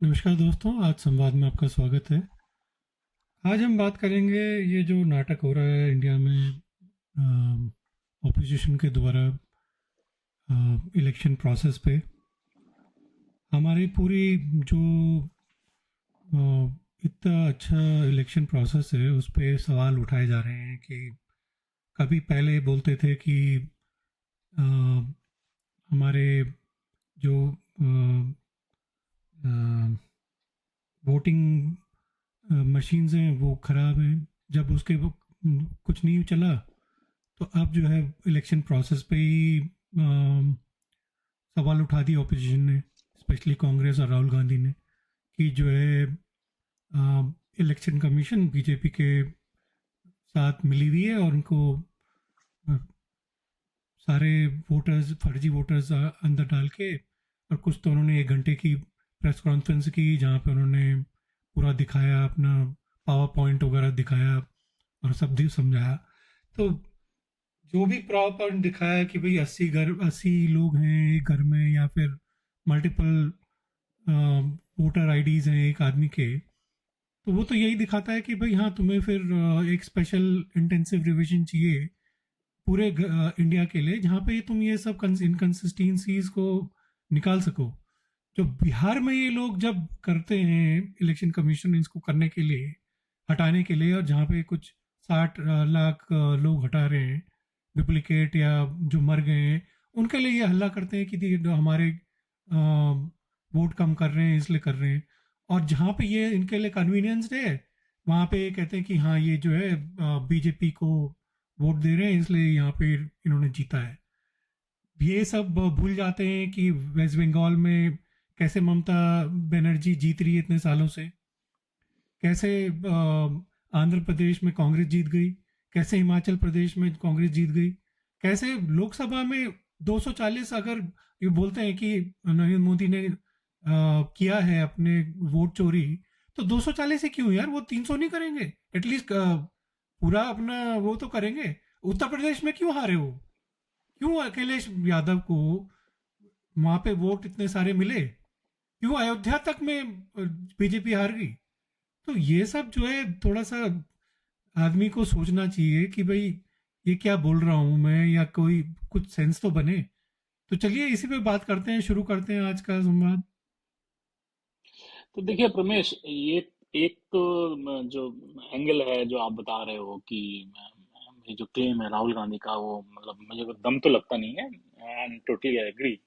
नमस्कार दोस्तों, आज संवाद में आपका स्वागत है। आज हम बात करेंगे ये जो नाटक हो रहा है इंडिया में ऑपोजिशन के द्वारा इलेक्शन प्रोसेस पे। हमारी पूरी जो अ, इतना अच्छा इलेक्शन प्रोसेस है उस पे सवाल उठाए जा रहे हैं कि कभी पहले बोलते थे कि अ, हमारे जो वोटिंग मशीन्स हैं वो ख़राब हैं। जब उसके वो कुछ नहीं चला तो अब जो है इलेक्शन प्रोसेस पे ही सवाल उठा दिया ऑपोजिशन ने, स्पेशली कांग्रेस और राहुल गांधी ने, कि जो है इलेक्शन कमीशन बीजेपी के साथ मिली हुई है और उनको अ, सारे वोटर्स, फर्जी वोटर्स अंदर डाल के। और कुछ तो उन्होंने 1 घंटे की प्रेस कॉन्फ्रेंस की जहाँ पे उन्होंने पूरा दिखाया, अपना पावर पॉइंट वगैरह दिखाया और सब समझाया। तो जो भी प्रॉपर पॉइंट दिखाया कि भाई 80 लोग हैं एक घर में, या फिर मल्टीपल वोटर आईडीज हैं एक आदमी के, तो वो तो यही दिखाता है कि भाई हाँ, तुम्हें फिर एक स्पेशल इंटेंसिव रिवीजन चाहिए पूरे इंडिया के लिए, जहाँ पे तुम ये सब इनकन्सिस्टेंसीज को निकाल सको। जो बिहार में ये लोग जब करते हैं इलेक्शन कमीशन इसको करने के लिए, हटाने के लिए, और जहाँ पे कुछ 60 लाख लोग हटा रहे हैं डुप्लीकेट या जो मर गए हैं, उनके लिए ये हल्ला करते हैं कि जो हमारे वोट कम कर रहे हैं इसलिए कर रहे हैं। और जहाँ पे ये इनके लिए कन्वीनियंस है, वहाँ पे ये कहते हैं कि हाँ, ये जो है बीजेपी को वोट दे रहे हैं इसलिए यहाँ पे इन्होंने जीता है। ये सब भूल जाते हैं कि वेस्ट बंगाल में कैसे ममता बनर्जी जीत रही है इतने सालों से, कैसे आंध्र प्रदेश में कांग्रेस जीत गई, कैसे हिमाचल प्रदेश में कांग्रेस जीत गई, कैसे लोकसभा में 240, अगर ये बोलते हैं कि नरेंद्र मोदी ने किया है अपने वोट चोरी, तो 240 ही क्यों यार, वो 300 नहीं करेंगे एटलीस्ट? पूरा अपना वो तो करेंगे। उत्तर प्रदेश में क्यों हारे वो? क्यों अखिलेश यादव को वहां पे वोट इतने सारे मिले? क्यों अयोध्या तक में बीजेपी हार गई? तो ये सब जो है थोड़ा सा आदमी को सोचना चाहिए कि भाई ये क्या बोल रहा हूँ मैं, या कोई कुछ सेंस तो बने। तो चलिए इसी पे बात करते हैं, शुरू करते हैं आज का संवाद। तो देखिए प्रमेश, ये एक तो जो एंगल है जो आप बता रहे हो कि ये जो क्लेम है राहुल गांधी का, वो मतलब मुझे को दम तो लगता नहीं है। एंड टोटली एग्री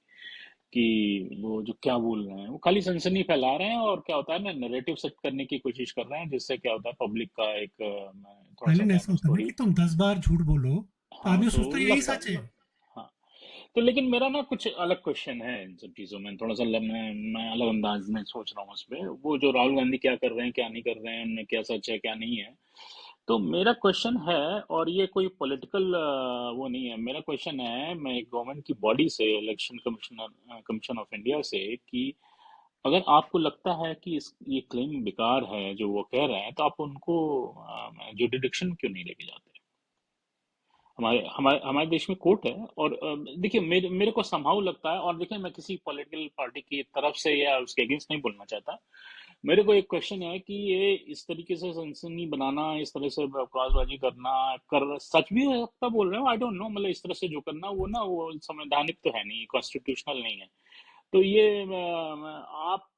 कि वो जो क्या बोल रहे हैं वो खाली सनसनी फैला रहे हैं, और क्या होता है ना, नैरेटिव सेट करने की कोशिश कर रहे हैं, जिससे क्या होता है पब्लिक का एक थोड़ा सा पहले क्या है ऐसा ना होता है ना स्टोरी। कि तुम 10 बार झूठ बोलो तो हाँ, आदमी तो सोचता है यही लगता सच है। हाँ। तो लेकिन मेरा ना कुछ अलग क्वेश्चन है इन सब चीज़ों में, थोड़ा सा मैं अलग अंदाज में सोच रहा हूँ उस पे, वो जो राहुल गांधी क्या कर रहे हैं क्या नहीं कर रहे हैं, उनमें क्या सच है क्या नहीं है। तो मेरा क्वेश्चन है, और ये कोई पॉलिटिकल वो नहीं है, मेरा क्वेश्चन है, मैं एक गवर्नमेंट की बॉडी से, election commissioner, commission of India से, कि अगर आपको लगता है कि ये क्लेम बेकार है जो वो कह रहे हैं, तो आप उनको जुडिडिक्शन क्यों नहीं लेके जाते? हमारे हमारे हमारे देश में कोर्ट है, और देखिए मेरे मेरे को संभाव लगता है, और देखिए मैं किसी पॉलिटिकल पार्टी की तरफ से या उसके अगेंस्ट नहीं बोलना चाहता। मेरे को एक क्वेश्चन है कि ये इस तरीके से सनसनी बनाना, इस तरह से बकवासबाजी करना, कर सच भी हो सकता बोल रहे हो, आई डोंट नो, मतलब इस तरह से जो करना वो ना, वो संवैधानिक तो है नहीं, कॉन्स्टिट्यूशनल नहीं है। तो ये आप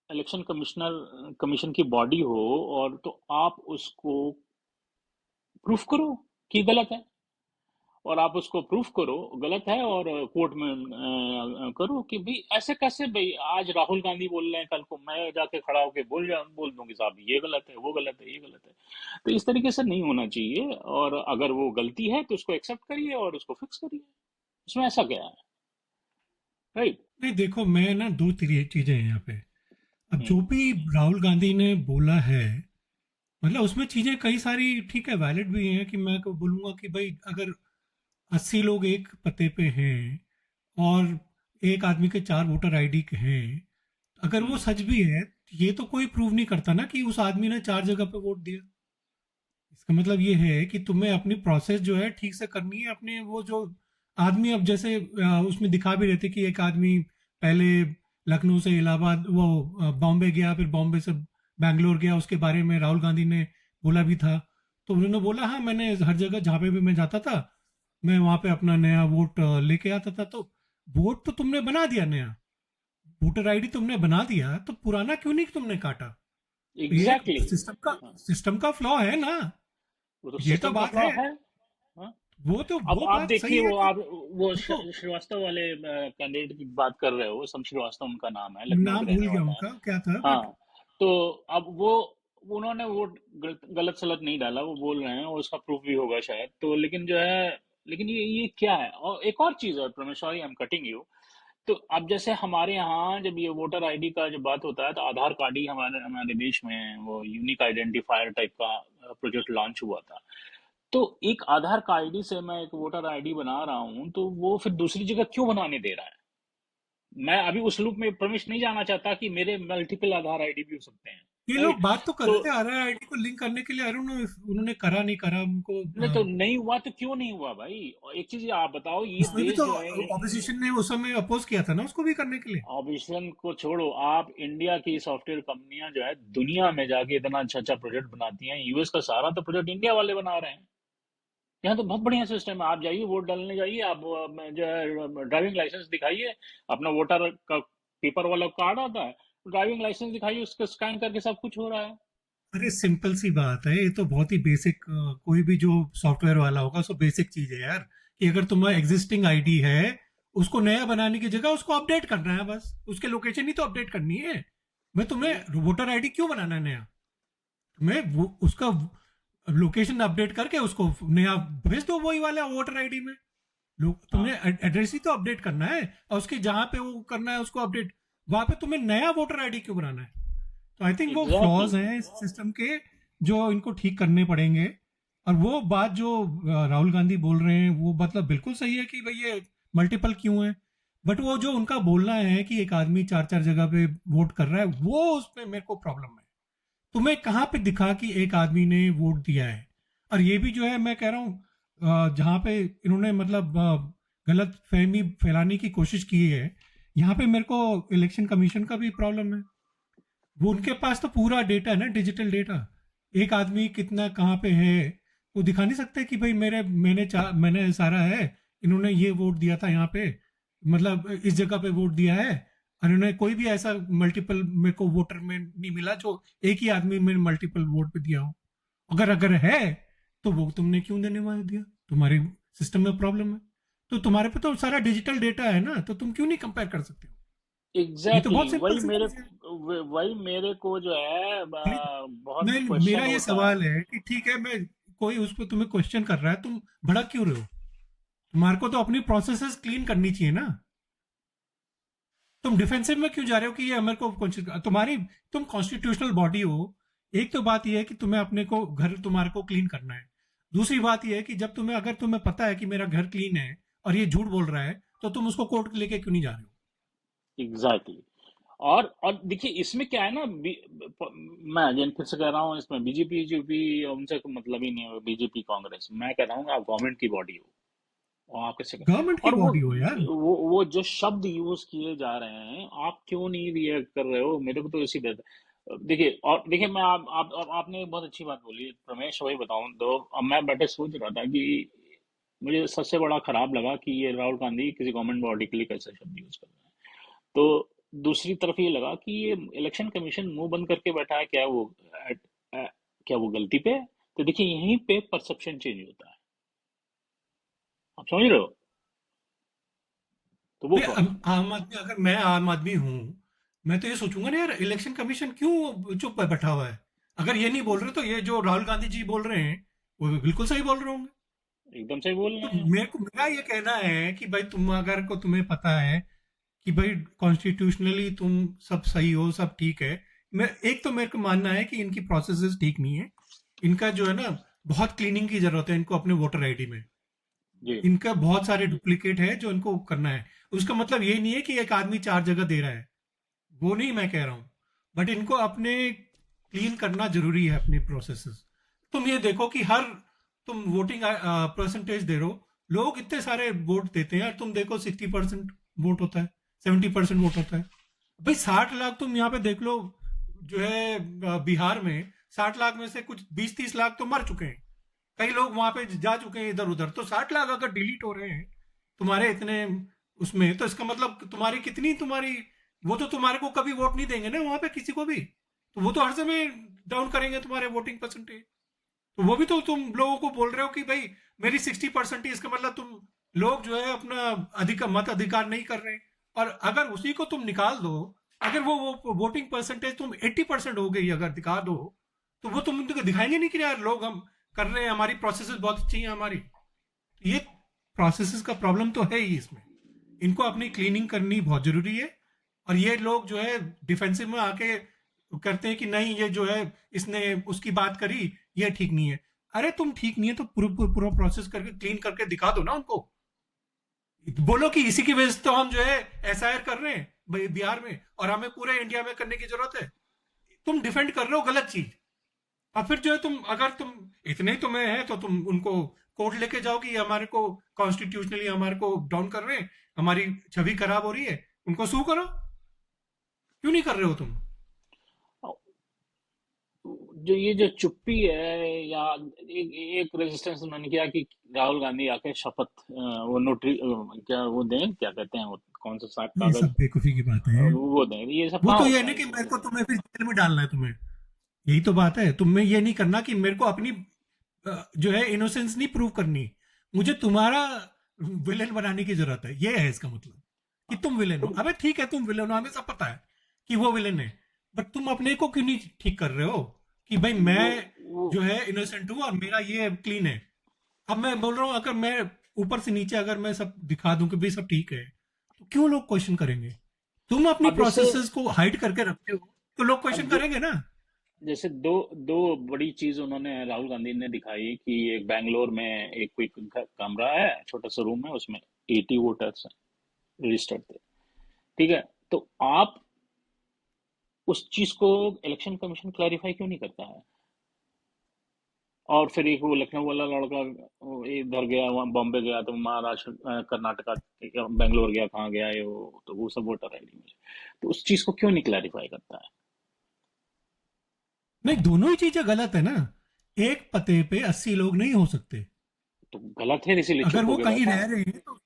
इलेक्शन कमिश्नर, कमीशन की बॉडी हो, और तो आप उसको प्रूफ करो कि गलत है, और आप उसको प्रूफ करो गलत है, और कोर्ट में करो कि भाई ऐसे कैसे, भाई आज राहुल गांधी बोल रहे हैं, कल को मैं जाके खड़ा होके बोल दूंगी साहब ये गलत है, वो गलत है, ये गलत है। तो इस तरीके से नहीं होना चाहिए, और अगर वो गलती है तो उसको एक्सेप्ट करिए और उसको फिक्स करिए, इसमें ऐसा क्या है? राइट। नहीं देखो, मैं ना दो चीजें हैं यहाँ पे। अब जो हम्म। भी राहुल गांधी ने बोला है, मतलब उसमें चीजें कई सारी ठीक है, वैलिड भी हैं। कि मैं बोलूंगा कि भाई अगर 80 लोग एक पते पे हैं और एक आदमी के 4 वोटर आईडी के हैं, अगर वो हम्म। सच भी है, ये तो कोई प्रूव नहीं करता ना कि उस आदमी ने 4 जगह पे वोट दिया। इसका मतलब ये है कि तुम्हें अपनी प्रोसेस जो है ठीक से करनी है। अपने वो जो आदमी, अब जैसे उसमें दिखा भी रहे थे कि एक आदमी पहले लखनऊ से इलाहाबाद वो बॉम्बे गया, फिर बॉम्बे से बैंगलोर गया, उसके बारे में राहुल गांधी ने बोला भी था। तो उन्होंने बोला हाँ मैंने हर जगह जहाँ पे भी मैं जाता था मैं वहाँ पे अपना नया वोट लेके आता था। तो वोट तो तुमने बना दिया, नया वोटर आईडी तुमने बना दिया, तो पुराना क्यों नहीं तुमने काटा? तो ये एग्जैक्टली। सिस्टम का फ्लॉ है ना, वो तो ये तो सिस्टम का बात फ्लॉ है। है। हाँ। अब वो आप बात सही देखिए है वो कि आप वो देखो, श्रीवास्तव वाले कैंडिडेट की बात कर रहे हो, सम श्रीवास्तव उनका नाम है, लखनऊ नाम के भूल रहने गया वाला है। उनका क्या था, बट हाँ। तो अब वो उन्होंने वोट गलत सलत नहीं डाला, वो बोल रहे हैं, और उसका प्रूफ भी होगा शायद। तो लेकिन जो है, लेकिन ये क्या है? और एक और चीज है Pramesh, sorry I am cutting you. तो अब जैसे हमारे यहाँ जब ये वोटर आईडी का जब बात होता है, तो आधार कार्ड ही हमारे हमारे देश में वो यूनिक आइडेंटिफायर टाइप का प्रोजेक्ट लॉन्च हुआ था। तो एक आधार कार्ड आईडी से मैं एक वोटर आईडी बना रहा हूँ, तो वो फिर दूसरी जगह क्यों बनाने दे रहा है? मैं अभी उस लूप में प्रवेश नहीं जाना चाहता कि मेरे मल्टीपल आधार आईडी भी हो सकते हैं। ये लोग राइट। बात तो कर तो रहे थे आधार आईडी को लिंक करने के लिए, आई डोंट नो उन्होंने करा नहीं करा उनको। नहीं, तो नहीं हुआ तो क्यों नहीं हुआ भाई? और एक चीज आप बताओ, ये उसमें भी देश तो जो है, ऑपोजिशन ने उस समय अपोज किया था ना उसको भी करने के लिए। ऑब्जेक्शन को छोड़ो, आप इंडिया की सॉफ्टवेयर कंपनियां जो है दुनिया में जाके इतना अच्छा अच्छा प्रोजेक्ट बनाती हैं। यूएस का सारा तो प्रोजेक्ट इंडिया वाले बना रहे हैं। यहाँ तो बहुत बढ़िया सिस्टम है। आप जाइए वोट डालने जाइए, आप जो है ड्राइविंग लाइसेंस दिखाइए, अपना वोटर का पेपर वाला कार्ड आता है, ड्राइविंग लाइसेंस दिखाइए, उसको स्कैन करके सब कुछ हो रहा है। अरे सिंपल सी बात है, ये तो बहुत ही बेसिक, कोई भी जो सॉफ्टवेयर वाला होगा सो बेसिक चीज है यार, कि अगर तुम्हारा एग्जिस्टिंग आईडी है उसको नया बनाने की जगह उसको अपडेट करना है, बस उसके लोकेशन ही तो अपडेट करनी है। मैं तुम्हें वोटर आईडी क्यों बनाना है नया? तुम्हें उसका लोकेशन अपडेट करके उसको नया भेज दो वही वाला वोटर आईडी में। लोग हाँ, तुम्हें एड्रेस ही तो अपडेट करना है, और उसके जहां पे वो करना है उसको अपडेट, वहां पे तुम्हें नया वोटर आईडी क्यों बनाना है? तो आई थिंक वो एग्जैक्टली। फ्लॉज हैं इस सिस्टम के, जो इनको ठीक करने पड़ेंगे। और वो बात जो राहुल गांधी बोल रहे हैं वो मतलब बिल्कुल सही है कि भाई ये मल्टीपल क्यों है, बट वो जो उनका बोलना है कि एक आदमी चार चार जगह पे वोट कर रहा है, वो उसमें मेरे को प्रॉब्लम है। तुम्हें कहाँ पे दिखा कि एक आदमी ने वोट दिया है? और ये भी जो है मैं कह रहा हूँ जहाँ पे इन्होंने मतलब गलत फहमी फैलाने की कोशिश की है, यहाँ पे मेरे को इलेक्शन कमीशन का भी प्रॉब्लम है। वो उनके पास तो पूरा डेटा है ना, डिजिटल डेटा, एक आदमी कितना कहाँ पे है वो दिखा नहीं सकते कि भाई मैंने सारा है, इन्होंने ये वोट दिया था यहाँ पे, मतलब इस जगह पे वोट दिया है, और इन्होंने कोई भी ऐसा मल्टीपल मेरे को वोटर में नहीं मिला जो एक ही आदमी में मल्टीपल वोट पे दिया हो। अगर अगर है तो वो तुमने क्यों देने वाले दिया? तुम्हारे सिस्टम में प्रॉब्लम है। तो तुम्हारे पे तो सारा डिजिटल डेटा है ना, तो तुम क्यों नहीं कंपेयर कर सकते हो? ये तो एग्जैक्टली बहुत exactly, सिंपल सी चीज है। वही मेरे को जो है बहुत मैं क्वेश्चन मेरा ये होता है। सवाल है कि ठीक है, मैं कोई उस पर तुम्हें क्वेश्चन कर रहा है, तुम भड़क क्यों रहे हो? तुम्हारे को तो अपनी प्रोसेसेस क्लीन करनी चाहिए ना, तुम डिफेंसिव में क्यों जा रहे हो कि ये मेरे को तुम्हारी, तुम कॉन्स्टिट्यूशनल बॉडी हो। एक तो बात ये है कि तुम्हें अपने को घर तुम्हारे को क्लीन करना है, दूसरी बात ये है कि जब तुम्हें अगर तुम्हें पता है कि मेरा घर क्लीन है और ये झूठ बोल रहा है, तो तुम उसको कोर्ट लेके क्यों नहीं जा रहे हो? Exactly exactly. और देखिए इसमें क्या है ना, मैं अगेन फिर से कह रहा हूँ, इसमें बीजेपी जीपी उनसे कोई मतलब ही नहीं है। बीजेपी कांग्रेस, मैं कह रहा हूँ आप गवर्नमेंट की बॉडी हो, और आप कैसे गवर्नमेंट की और बॉडी हो यार। वो जो शब्द यूज किए जा रहे हैं, आप क्यों नहीं रिएक्ट कर रहे हो? मेरे को तो इसी देखिए, और देखिए मैं आपने बहुत अच्छी बात बोली रमेश, वही बताऊं तो अब मैं बैठे सोच रहा था कि मुझे सबसे बड़ा खराब लगा कि ये राहुल गांधी किसी गवर्नमेंट बॉडी के लिए कैसे शब्द यूज कर रहे हैं। तो दूसरी तरफ ये लगा कि ये इलेक्शन कमीशन मुंह बंद करके बैठा है, क्या वो क्या वो गलती पे है? तो देखिए यहीं पे परसेप्शन चेंज होता है, आप समझ रहे हो? तो वो प्रॉब्लम है। आम आदमी, अगर मैं आम आदमी हूँ, मैं तो ये सोचूंगा ना यार, इलेक्शन कमीशन क्यों चुप बैठा हुआ है? अगर ये नहीं बोल रहे तो ये जो राहुल गांधी जी बोल रहे हैं वो बिल्कुल सही बोल रहे होंगे। एकदम सही बोल तो रहे हैं। मेरा ये कहना है कि भाई तुम अगर को तुम्हें पता है कि भाई कॉन्स्टिट्यूशनली तुम सब सही हो, सब ठीक है, मैं एक तो मेरे को मानना है कि इनकी प्रोसेसेस ठीक नहीं है, इनका जो है ना बहुत क्लीनिंग की जरूरत है इनको अपने वोटर आईडी में। जी। इनका बहुत सारे डुप्लीकेट है जो इनको करना है। उसका मतलब ये नहीं है कि एक आदमी चार जगह दे रहा है, वो नहीं मैं कह रहा हूँ, बट इनको अपने क्लीन करना जरूरी है अपनी प्रोसेसेस। तुम ये देखो कि हर तुम वोटिंग परसेंटेज दे रहे हो, लोग इतने सारे वोट देते हैं यार, तुम देखो 60% वोट होता है, 70% वोट होता है। भाई 60 लाख तुम यहाँ पे देख लो, जो है बिहार में 60 लाख में से कुछ 20-30 लाख तो मर चुके हैं। कई लोग वहां पे जा चुके हैं इधर उधर। तो 60 लाख अगर डिलीट हो रहे हैं तुम्हारे इतने उसमें, तो इसका मतलब तुम्हारी कितनी तुम्हारी, वो तो तुम्हारे को कभी वोट नहीं देंगे ना वहां पे किसी को भी। तो वो तो हर समय डाउन करेंगे तुम्हारे वोटिंग परसेंटेज। तो वो भी तो तुम लोगों को बोल रहे हो कि भाई मेरी 60% ही, इसका मतलब तुम लोग जो है अपना अधिकार मत अधिकार नहीं कर रहे। और अगर उसी को तुम निकाल दो, अगर वो वोटिंग परसेंटेज तुम 80% हो गई अगर दिखा दो, तो वो तुम उनको दिखाएंगे नहीं कि यार लोग हम कर रहे हैं, हमारी प्रोसेसेस बहुत अच्छी हैं हमारी। तो ये प्रोसेसेस का प्रॉब्लम तो है ही इसमें। इनको अपनी क्लीनिंग करनी बहुत जरूरी है। और ये लोग जो है डिफेंसिव में आके करते हैं कि नहीं ये जो है इसने उसकी बात करी, ये ठीक नहीं है। अरे तुम ठीक नहीं है तो पूरा पूरा प्रोसेस करके क्लीन करके दिखा दो ना उनको। बोलो कि इसी की वजह से तो हम जो है एसआईआर कर रहे हैं बिहार में, और हमें पूरे इंडिया में करने की जरूरत है। तुम डिफेंड कर रहे हो गलत चीज। और फिर जो है तुम, अगर तुम इतने ही तुम्हें है तो तुम उनको कोर्ट लेके जाओ कि हमारे को कॉन्स्टिट्यूशनली हमारे को डाउन कर रहे हैं, हमारी छवि खराब हो रही है, उनको सू करो। क्यों नहीं कर रहे हो तुम? जो ये जो चुप्पी है, या एक रेजिस्टेंस उन्होंने किया कि राहुल गांधी आके शपथ वो नोटरी क्या वो दें, क्या कहते हैं वो, कौन सा साहब ये कागज, सब बेवकूफी की बात है। वो दें, ये सब वो कहाँ तो ये होता नहीं है कि ये मेरे सब? को तुम्हें फिर जेल में डालना है तुम्हें। यही तो बात है, तुम्हें ये नहीं करना कि मेरे को अपनी जो है इनोसेंस नहीं प्रूव करनी। मुझे तुम्हारा विलेन बनाने की जरूरत है, ये है इसका मतलब। कि तुम विलेन हो, तो अबे ठीक है तुम विलेन हो, हमें सब पता है कि वो विलेन है। बट तुम अपने को क्यों नहीं ठीक कर रहे हो कि भाई मैं वो जो है इनोसेंट हूं और मेरा ये क्लीन है। अब मैं बोल रहा हूं अगर मैं ऊपर से नीचे अगर मैं सब दिखा दूं कि भाई सब ठीक है, तो क्यों लोग क्वेश्चन करेंगे? तुम अपनी अब जैसे, प्रोसेसेस को हाइड करके रखते हो, तो लोग क्वेश्चन अब करेंगे ना। जैसे दो दो बड़ी चीज उन्होंने, राहुल गांधी ने दिखाई कि एक बैंगलोर में एक कोई कमरा है, छोटा सा रूम है, उसमें 80 वोटर्स रजिस्टर्ड थे। ठीक है, तो आप उस चीज को इलेक्शन कमीशन क्लैरिफाई क्यों नहीं करता है? और फिर एक वो लखनऊ वाला लड़का वो इधर गया, वहाँ बॉम्बे गया, तो महाराष्ट्र कर्नाटका बेंगलोर गया, कहाँ गया ये वो, तो वो सब वोटर आईडी में, तो उस चीज को क्यों नहीं क्लैरिफाई करता है? नहीं, दोनों ही चीजें गलत है ना। एक पते पे 80 लोग नहीं हो सकते। तो गलत है, इसीलिए अगर चुप वो होके कहीं बैठा रह है। रहे हैं तो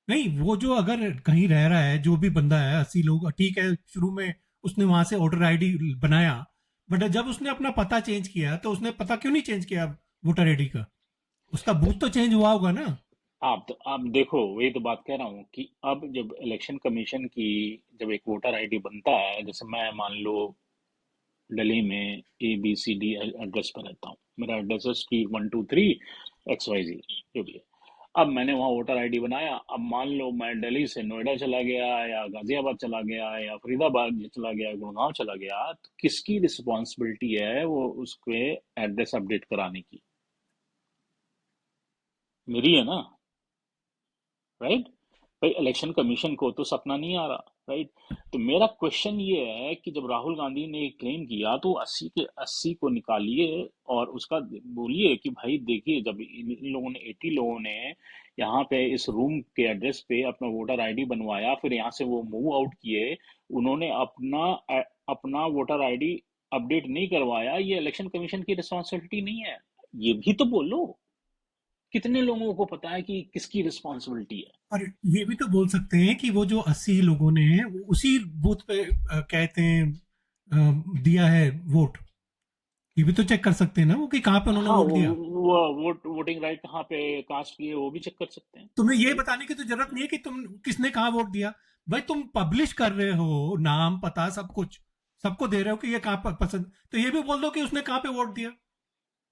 नहीं, वो जो अगर कहीं रह रहा है जो भी बंदा है, 80 लोग ठीक है, शुरू में उसने वहां से वोटर आईडी बनाया। बट जब उसने अपना पता चेंज किया तो उसने पता क्यों नहीं चेंज किया वोटर आईडी का? उसका बूथ तो चेंज हुआ होगा ना। आप देखो, वही तो बात कह रहा हूँ कि अब जब इलेक्शन कमीशन की, जब एक वोटर आईडी बनता है, जैसे मैं मान लो दिल्ली में ABCD एड्रेस पर रहता हूँ, मेरा एड्रेस है Street 123 XYZ, जो भी है। अब मैंने वहाँ वोटर आईडी बनाया, अब मान लो मैं दिल्ली से नोएडा चला गया, या गाजियाबाद चला गया, या फरीदाबाद चला गया, गुड़गांव चला गया, तो किसकी रिस्पॉन्सिबिलिटी है वो उसके एड्रेस अपडेट कराने की? मेरी है ना, राइट? भाई इलेक्शन कमीशन को तो सपना नहीं आ रहा, राइट? तो मेरा क्वेश्चन ये है कि जब राहुल गांधी ने क्लेम किया, तो 80 के 80 को निकालिए और उसका बोलिए कि भाई देखिए, जब इन लोगों ने 80 लोगों ने यहाँ पे इस रूम के एड्रेस पे अपना वोटर आईडी बनवाया, फिर यहाँ से वो मूव आउट किए, उन्होंने अपना वोटर आईडी अपडेट नहीं करवाया, ये इलेक्शन कमीशन की रिस्पॉन्सिबिलिटी नहीं है? ये भी तो बोलो। कितने लोगों को पता है कि किसकी रिस्पॉन्सिबिलिटी है? और ये भी तो बोल सकते हैं कि वो जो 80 लोगों ने वो उसी बूथ पे कहते हैं दिया है वोट। ये भी तो चेक कर सकते हैं ना वो कि कहाँ पे उन्होंने हाँ, वोट दिया। वो वोटिंग राइट कहाँ पे कास्ट की है वो भी चेक कर सकते हैं, तुम्हें ये राइट? बताने की तो जरूरत नहीं है कि तुम किसने कहाँ वोट दिया। भाई तुम पब्लिश कर रहे हो नाम पता सब कुछ, सबको दे रहे हो कि ये कहाँ पसंद, तो ये भी बोल दो कि उसने कहाँ पे वोट दिया।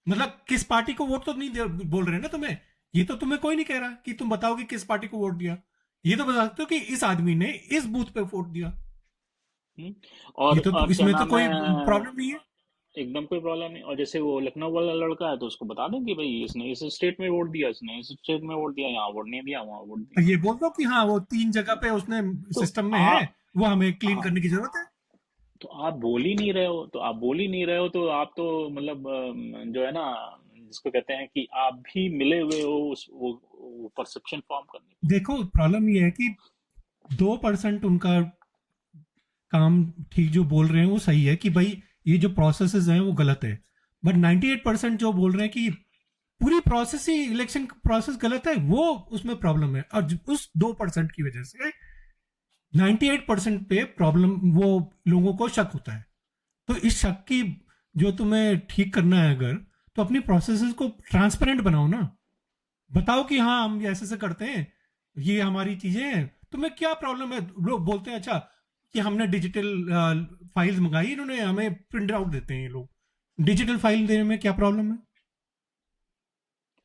मतलब किस पार्टी को वोट तो नहीं बोल रहे ना तुम्हें। ये तो तुम्हें कोई नहीं कह रहा कि तुम बताओ कि किस पार्टी को वोट दिया। ये तो बता सकते हो कि इस आदमी ने इस बूथ पे वोट दिया। हम्म। ये और तो क्या इसमें तो नाम कोई है, प्रॉब्लम नहीं है। एकदम कोई प्रॉब्लम नहीं। और जैसे वो लखनऊ वाला लड़का है, तो उसको बता दें कि भाई इसने इस स्टेट में वोट दिया, इसने इस स्टेट में वोट दिया, यहाँ वोट नहीं दिया, वहाँ वोट दिया। ये बोल दो कि हाँ वो 3 जगह पे उसने तो सिस्टम में आ, है, वो हमें क्लीन आ करने की जरूरत है। तो आप बोल ही नहीं रहे हो, तो आप बोल ही नहीं रहे हो, तो आप तो मतलब जो है ना, जिसको कहते हैं कि आप भी मिले हुए हो उस वो परसेप्शन फॉर्म करने देखो प्रॉब्लम ये है कि 2% उनका काम ठीक जो बोल रहे हैं वो सही है कि भाई ये जो प्रोसेसेस हैं वो गलत है, बट 98% जो बोल रहे हैं कि पूरी प्रोसेस ही इलेक्शन प्रोसेस गलत है, वो उसमें प्रॉब्लम है। और उस 2% की वजह से 98% पे प्रॉब्लम वो लोगों को शक होता है। तो इस शक की जो तुम्हें ठीक करना है अगर, तो अपनी प्रोसेसेस को ट्रांसपेरेंट बनाओ ना। बताओ कि हाँ हम ऐसे से करते हैं, ये हमारी चीजें हैं। तुम्हें क्या प्रॉब्लम है? लोग बोलते हैं अच्छा कि हमने डिजिटल फाइल्स मंगाई, इन्होंने हमें प्रिंट आउट देते हैं ये लोग। डिजिटल फाइल देने में क्या प्रॉब्लम है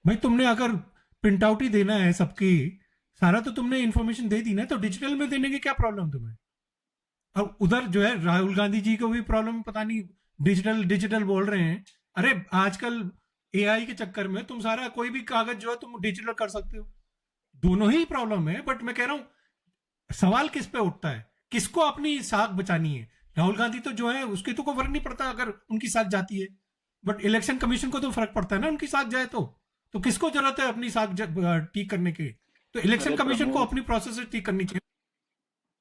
भाई? तुमने अगर प्रिंट आउट ही देना है सबकी, सारा तो तुमने इन्फॉर्मेशन दे दी ना, तो डिजिटल में देने की क्या प्रॉब्लम तुम्हें? और उधर जो है राहुल गांधी जी को भी प्रॉब्लम, पता नहीं डिजिटल डिजिटल बोल रहे हैं। अरे आजकल एआई के चक्कर में तुम सारा कोई भी कागज जो है तुम डिजिटल कर सकते हो। दोनों ही प्रॉब्लम है, बट मैं कह रहा हूं सवाल किस पे उठता है, किसको अपनी साख बचानी है? राहुल गांधी तो जो है उसके तो कोई फर्क नहीं पड़ता अगर उनकी साख जाती है, बट इलेक्शन कमीशन को तो फर्क पड़ता है ना उनकी साख जाए तो किसको जरूरत है अपनी साख ठीक करने की? तो इलेक्शन अरे कमीशन को प्रमोद, अपनी प्रोसेस ठीक करनी चाहिए।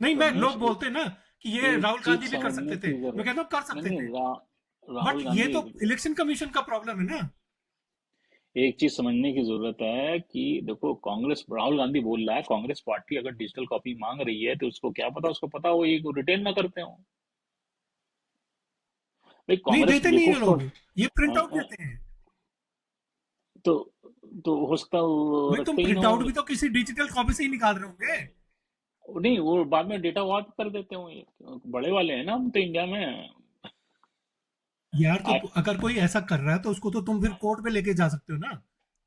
नहीं, मैं रमेश, लोग बोलते हैं ना कि ये एक राहुल चीज गांधी भी कर समझने सकते थे, की मैं जरूरत, कहता हूँ कर नहीं सकते नहीं, थे, राहुल बट ये गांधी, तो इलेक्शन कमीशन का प्रॉब्लम है ना। एक चीज समझने की जरूरत है कि देखो, कांग्रेस, राहुल गांधी बोल रहा है कांग्रेस पार्टी अगर डिजिटल कॉपी मांग रही है तो उसको क्या पता, उसको पता हो ये रिटेन ना करते हो। भाई नहीं कांग्रेस देते नहीं ये बेवकूफ तो लोग, ये अ, प्रिंट आउट अ, देते हैं। तो तो हो सकता है वो भाई तुम रखते ही ना प्रिंट आउट हो। भी तो किसी डिजिटल कॉपी से ही निकाल रहे होंगे। नहीं, वो बाद में डेटा वार्प कर देते हो, ये बड़े वाले हैं ना हम तो इंडिया में। यार तो आ, अगर कोई ऐसा कर रहा है तो उसको तो तुम फिर कोर्ट पे लेके जा सकते हो ना।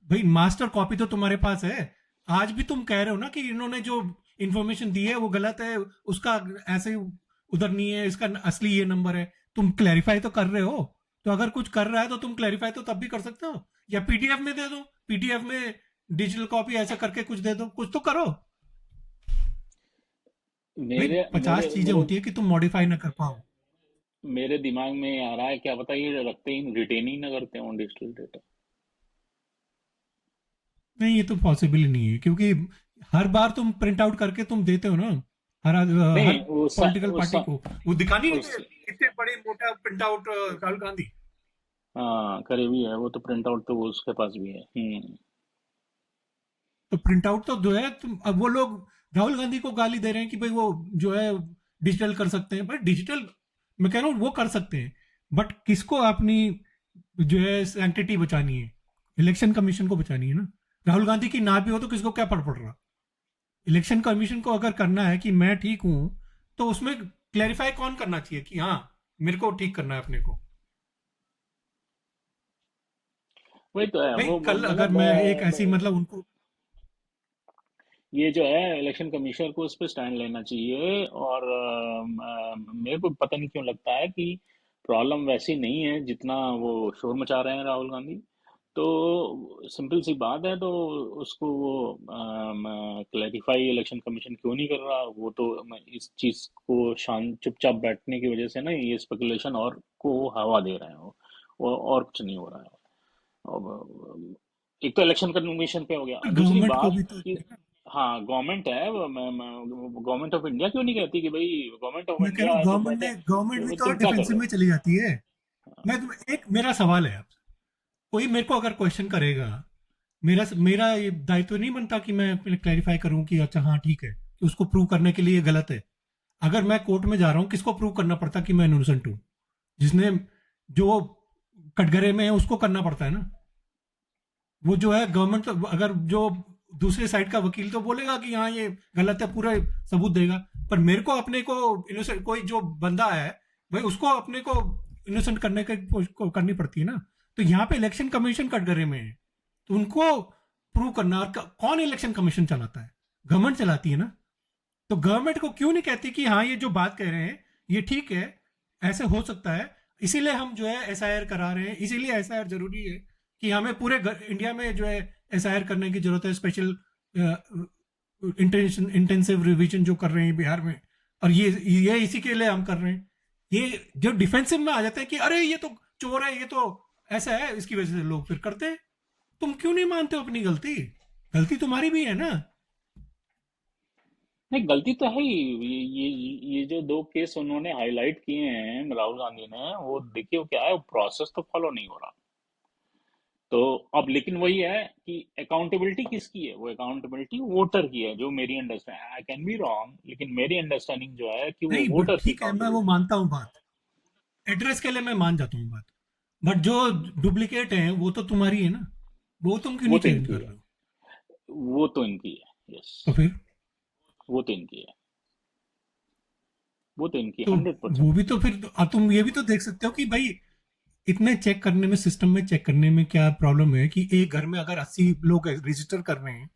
भाई मास्टर कॉपी तो तुम्हारे पास है। आज भी तुम कह रहे हो ना कि इन्होंने जो इंफॉर्मेशन दी है वो गलत है, उसका ऐसे उधर नहीं है, इसका असली ये नंबर है। तुम क्लैरिफाई तो कर रहे हो। तो अगर कुछ कर रहा है तो तुम क्लैरिफाई तो तब भी कर सकते हो, या पीडीएफ में दे दो, पीडीएफ में डिजिटल कॉपी ऐसा करके कुछ दे दो, कुछ तो करो। भाई मेरे मेरे 50 चीजें मेरे होती है कि तुम मॉडिफाई ना कर पाओ। मेरे दिमाग में आ रहा है, क्या पता ये रखते ही रिटेन ही ना करते हो डिजिटल डेटा। नहीं ये तो पॉसिबल ही नहीं है, क्योंकि हर बार तुम प्रिंट आउट करके तुम देते हो ना, हर हर नहीं, पॉलिटिकल पार्टी को वो दिखानी नहीं उस थे इतने बड़े मोटा प्रिंट आउट राहुल गांधी। हाँ, करीबी है वो तो, प्रिंट आउट तो वो उसके पास भी है। तो प्रिंट आउट तो जो है तुम, अब वो लोग राहुल गांधी को गाली दे रहे हैं कि भाई वो जो है डिजिटल कर सकते हैं। भाई डिजिटल मैं कह रहा हूँ वो कर सकते हैं, बट किसको अपनी जो है सैंक्टिटी बचानी है? इलेक्शन कमीशन को बचानी है ना। राहुल गांधी की ना भी हो तो किसको क्या फर्क पड़ रहा? इलेक्शन कमीशन को अगर करना है कि मैं ठीक हूं, तो उसमें क्लैरिफाई कौन करना चाहिए कि हाँ मेरे को ठीक करना है अपने को? वही तो है भाई वो कल अगर मतलब मैं एक ऐसी मतलब उनको, ये जो है इलेक्शन कमीशनर को उस पर स्टैंड लेना चाहिए। और मेरे को पता नहीं क्यों लगता है कि प्रॉब्लम वैसी नहीं है जितना वो शोर मचा रहे हैं राहुल गांधी। तो सिंपल सी बात है, तो उसको वो क्लैरिफाई इलेक्शन कमीशन क्यों नहीं कर रहा? वो तो इस चीज को शांत चुपचाप बैठने की वजह से ना ये स्पेकुलेशन और को हवा दे रहे हैं वो, और कुछ नहीं हो रहा है। अब एक तो इलेक्शन कमीशन पे हो गया, दूसरी गवर्नमेंट को बात भी तो, कि हाँ गवर्नमेंट है, गवर्नमेंट ऑफ इंडिया क्यों नहीं कहती कि भाई गवर्नमेंट ऑफ मैं कह रहा इंडिया हूँ है जो कहते गवर्नमेंट हैं भी भाई तो तुम क्या कर डिफेंसिव रहे में हो। चली जाती है। हाँ, मैं एक मेरा सवाल है आपसे, कोई मेरे को अगर क्वेश्चन करेगा, मेरा मेरा ये दायित्व नहीं बनता कि मैं क्लैरिफाई करूं कि अच्छा हाँ ठीक है, कि उसको प्रूव करने के लिए ये गलत है? अगर मैं कोर्ट में जा रहा हूँ, किसको प्रूव करना पड़ता कि मैं इनोसेंट हूँ? जिसने जो कटघरे में है उसको करना पड़ता है ना। वो जो है गवर्नमेंट तो, अगर जो दूसरे साइड का वकील तो बोलेगा कि हाँ ये गलत है, पूरा सबूत देगा, पर मेरे को अपने को इनोसेंट, कोई जो बंदा है भाई उसको अपने को इनोसेंट करने को करनी पड़ती है ना। तो यहाँ पे इलेक्शन कमीशन कटघरे में है, तो उनको प्रूव करना। और कौन इलेक्शन कमीशन चलाता है? गवर्नमेंट चलाती है ना। तो गवर्नमेंट को क्यों नहीं कहती कि हाँ ये जो बात कह रहे हैं ये ठीक है, ऐसे हो सकता है, इसीलिए हम जो है एसआईआर करा रहे हैं, इसीलिए एसआईआर जरूरी है कि हमें पूरे इंडिया में जो है एसआईआर करने की जरूरत है, स्पेशल इंटेंसिव रिवीजन जो कर रहे हैं बिहार में, और ये इसी के लिए हम कर रहे हैं। ये जो डिफेंसिव में आ जाते हैं कि अरे ये तो चोर है, ये तो ऐसा है, इसकी वजह से लोग फिर करते हैं। तुम क्यों नहीं मानते हो अपनी गलती? गलती तुम्हारी भी है ना। नहीं, गलती तो है ही। ये जो दो केस उन्होंने हाईलाइट किए हैं राहुल गांधी ने, वो देखिए वो क्या है, प्रोसेस तो फॉलो नहीं हो रहा। तो अब लेकिन वही है कि अकाउंटेबिलिटी किसकी है? वो अकाउंटेबिलिटी वोटर की है, जो मेरी understand, I can be wrong, लेकिन मेरी अंडरस्टैंडिंग जो है कि वो नहीं बट वोटर्स की ठीक है, मैं वो अकाउंटेबिलिटी है। मानता हूँ बात, एड्रेस के लिए मैं मान जाता हूँ बात, बट जो डुप्लीकेट है वो तो तुम्हारी है ना, वो तुम क्यों वो नहीं तो चेंज इनकी कर है, रहे हो? वो तो इनकी है, यस। तो फिर, वो तो इनकी है, वो तो इनकी तो 100%। वो भी तो फिर तुम ये भी तो देख सकते हो कि भाई इतने चेक करने में, सिस्टम में चेक करने में क्या प्रॉब्लम है कि एक घर में अगर 80 लोग रजिस्टर कर रहे हैं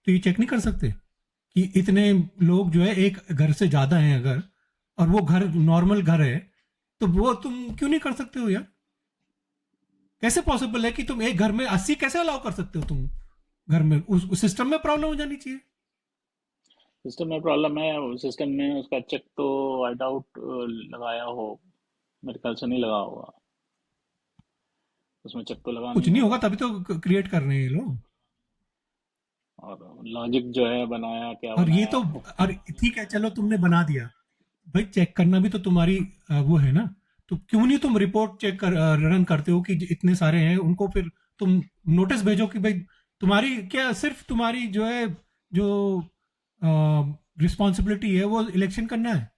तो ये चेक नहीं कर सकते कि इतने लोग जो है एक घर से ज्यादा हैं अगर, और वो घर नॉर्मल घर है, तो वो तुम क्यों नहीं कर सकते हो यार? कैसे पॉसिबल है कि तुम एक घर में 80 कैसे अलाउ कर सकते हो तुम? घर में उस सिस्टम में प्रॉब्लम हो जानी चाहिए। सिस्टम में प्रॉब्लम है, सिस्टम में उसका चेक तो आई डाउट लगाया हो, मेरे ख्याल से नहीं लगा होगा, उसमें चेक तो लगा कुछ नहीं नहीं होगा होगा। तभी तो क्रिएट कर रहे हैं ये लोग। और लॉजिक जो है बनाया, क्या और ये बनाया तो, हो। और ठीक है चलो तुमने बना दिया, भाई चेक करना भी तो तुम्हारी वो है ना, तो क्यों नहीं तुम रिपोर्ट चेक कर रन करते हो कि इतने सारे हैं उनको, फिर तुम नोटिस भेजो कि भाई तुम्हारी क्या, सिर्फ तुम्हारी जो है, जो रिस्पॉन्सिबिलिटी है वो इलेक्शन करना है।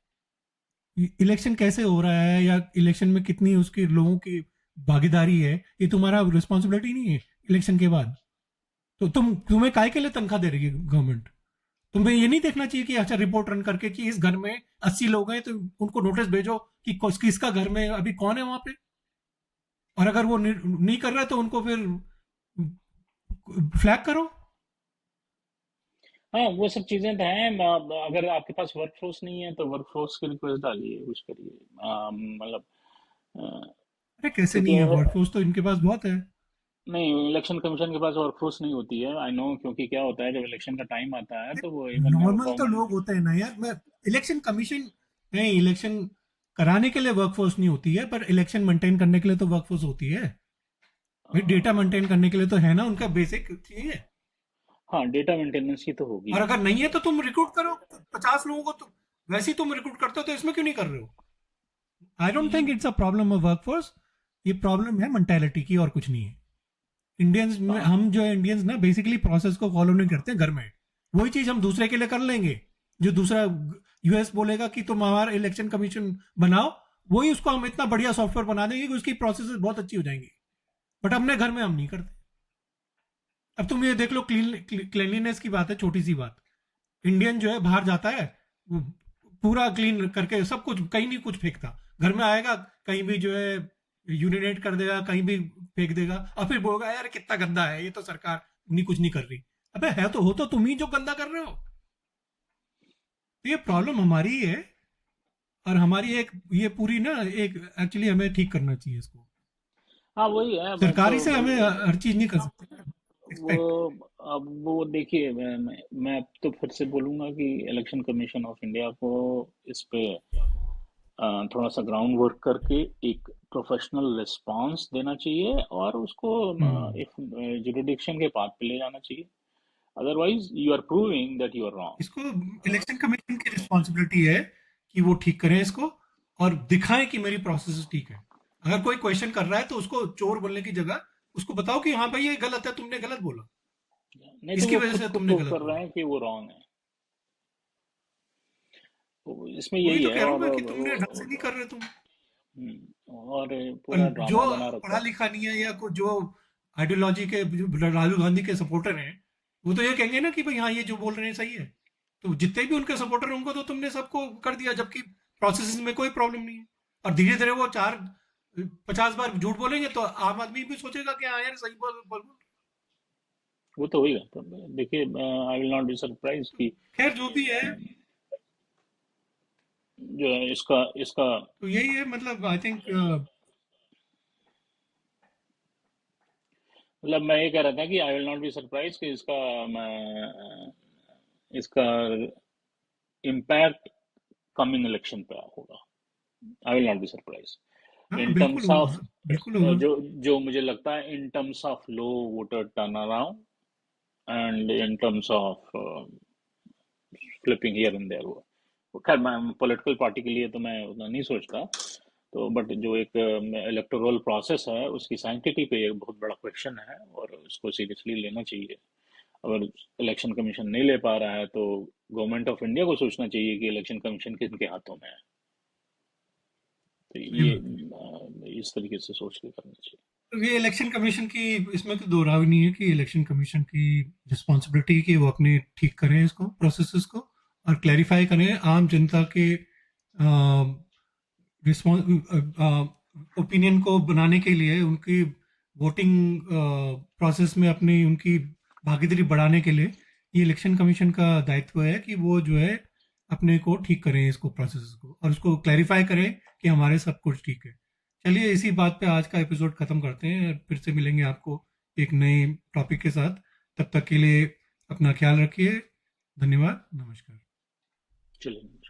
इलेक्शन कैसे हो रहा है या इलेक्शन में कितनी उसकी लोगों की भागीदारी है, ये तुम्हारा रिस्पॉन्सिबिलिटी नहीं है इलेक्शन के बाद? तो तुम्हें काय के लिए तनख्वाह दे रही है गवर्नमेंट? तुम्हें ये नहीं देखना चाहिए कि अच्छा रिपोर्ट रन करके कि इस घर में 80 लोग हैं तो उनको नोटिस भेजो कि किसका घर में अभी कौन है वहां पे, और अगर वो नहीं कर रहा है तो उनको फिर फ्लैग करो। हाँ, वो सब चीजें तो हैं। अगर आपके पास वर्कफोर्स नहीं है तो वर्कफोर्स की रिक्वेस्ट डालिए, कुछ करिए, मतलब अ, अरे कैसे क्योंकि नहीं है, वर्कफोर्स तो इनके पास बहुत है। नहीं, इलेक्शन कमीशन के पास वर्कफोर्स नहीं होती है, आई नो, क्योंकि क्या होता है जब इलेक्शन का टाइम आता है तो वो इवन नॉर्मल तो गवर्नमेंट। लोग होते हैं ना यार, मैं, इलेक्शन कमीशन, नहीं इलेक्शन कराने के लिए वर्कफोर्स नहीं होती है, पर इलेक्शन मेंटेन करने के लिए तो वर्कफोर्स होती है। भाई डेटा मेंटेन करने के लिए तो है ना, उनका बेसिक चाहिए। हाँ, डेटा मेंटेनेंस की तो होगी। और अगर नहीं है तो तुम रिक्रूट करो 50 लोगों को, तो वैसे ही तुम रिक्रूट करते हो, तो इसमें क्यों नहीं कर रहे हो? I don't think it's a problem of workforce, ये प्रॉब्लम है मेंटेलिटी की और कुछ नहीं है। इंडियंस में, हाँ, हम जो है इंडियंस ना बेसिकली प्रोसेस को फॉलो नहीं करते घर में, वही चीज हम दूसरे के लिए कर लेंगे। जो दूसरा यूएस बोलेगा कि तुम हमारा इलेक्शन कमीशन बनाओ, वही उसको हम इतना बढ़िया सॉफ्टवेयर बना देंगे कि उसकी प्रोसेस बहुत अच्छी हो जाएंगी, बट अपने घर में हम नहीं करते। अब तुम ये देख लो, क्लीनलीनेस की बात है, छोटी सी बात, इंडियन जो है बाहर जाता है, वो पूरा क्लीन करके सब कुछ, कहीं नहीं कुछ फेंकता, घर में आएगा कहीं भी जो है यूरिनेट कर देगा, कहीं भी फेंक देगा, और फिर बोलेगा यार कितना गंदा है, ये तो सरकार नहीं कुछ नहीं कर रही। अबे है तो, हो तो तुम ही जो गंदा कर रहे हो। तो ये प्रॉब्लम हमारी ही है, और हमारी एक, ये पूरी ना एक, एक्चुअली हमें ठीक करना चाहिए इसको। हाँ, वही है। मैं तो सरकारी से हमें हर चीज नहीं कर सकते वो एक्सपेक्ट। अब वो देखिए, मैं अब तो फिर से बोलूंगा कि इलेक्शन कमीशन ऑफ इंडिया को इस पे थोड़ा सा ग्राउंड वर्क करके एक प्रोफेशनल रिस्पांस देना चाहिए, और उसको हम्म। एक जुरिडिक्शन के पाथ पे ले जाना चाहिए। Otherwise you are proving that you are wrong. इसको इलेक्शन कमीशन की रिस्पॉन्सिबिलिटी है कि वो ठीक करें इसको, और दिखाएं कि मेरी प्रोसेस ठीक है। अगर कोई क्वेश्चन कर रहा है तो उसको चोर बोलने की जगह उसको बताओ कि हाँ भाई ये गलत है, तुमने गलत बोला, नहीं तो इसकी वो वजह खुद से को तुमने प्रूव गलत कर रहे बोला। हैं कि वो रॉन्ग है। तो इसमें वही यही तो है। कह रहा हूँ और मैं कि तुमने ढंग से नहीं कर रहे तुम। और और पूरा जो ड्रामा बना रखा पढ़ा है। लिखा नहीं है या जो आइडियोलॉजी के, जो राहुल गांधी के सपोर्टर हैं, वो तो ये कहेंगे ना कि भाई हाँ ये जो बोल रहे हैं सही है। तो जितने भी उनके सपोर्टर हैं उनको तो तुमने सबको कर दिया, जबकि प्रोसेस में कोई प्रॉब्लम नहीं है। और धीरे धीरे वो 50 बार झूठ बोलेंगे तो आम आदमी भी सोचेगा कि हाँ यार सही बोल। वो तो होगा। तो देखिए, I will not be surprise कि खैर जो भी है, जो है इसका इसका तो यही है, मतलब आई थिंक मतलब मैं ये कह रहा था कि I will not be surprise कि इसका इम्पैक्ट कमिंग इलेक्शन पे होगा। I will not be surprise हाँ इन बिल्कुल टर्म्स होगा, ऑफ बिल्कुल होगा। जो मुझे लगता है in terms of low voter turn around, and in terms of flipping here and there हुआ। वो खैर मैं पॉलिटिकल पार्टी के लिए तो मैं उतना नहीं सोचता। तो बट जो एक इलेक्टोरल प्रोसेस है उसकी सैंक्टिटी पे एक बहुत बड़ा क्वेश्चन है और उसको सीरियसली लेना चाहिए। अगर इलेक्शन कमीशन नहीं ले पा रहा है तो गवर्नमेंट ऑफ इंडिया को सोचना चाहिए कि इलेक्शन कमीशन किनके हाथों में है। तो सही ये बात है। इस तरीके से सोच के करना चाहिए। तो ये इलेक्शन कमीशन की, इसमें तो दो राय नहीं है कि इलेक्शन कमीशन की रिस्पॉन्सिबिलिटी कि वो अपने ठीक करें इसको, प्रोसेसेस को, और क्लैरिफाई करें आम जनता के ओपिनियन को बनाने के लिए, उनकी वोटिंग प्रोसेस में अपनी उनकी भागीदारी बढ़ाने के लिए ये इलेक्शन कमीशन का दायित्व है कि वो जो है अपने को ठीक करें, इसको प्रोसेस को, और उसको क्लैरिफाई करें कि हमारे सब कुछ ठीक है। चलिए इसी बात पे आज का एपिसोड खत्म करते हैं, फिर से मिलेंगे आपको एक नए टॉपिक के साथ। तब तक के लिए अपना ख्याल रखिए। धन्यवाद, नमस्कार। चलिए।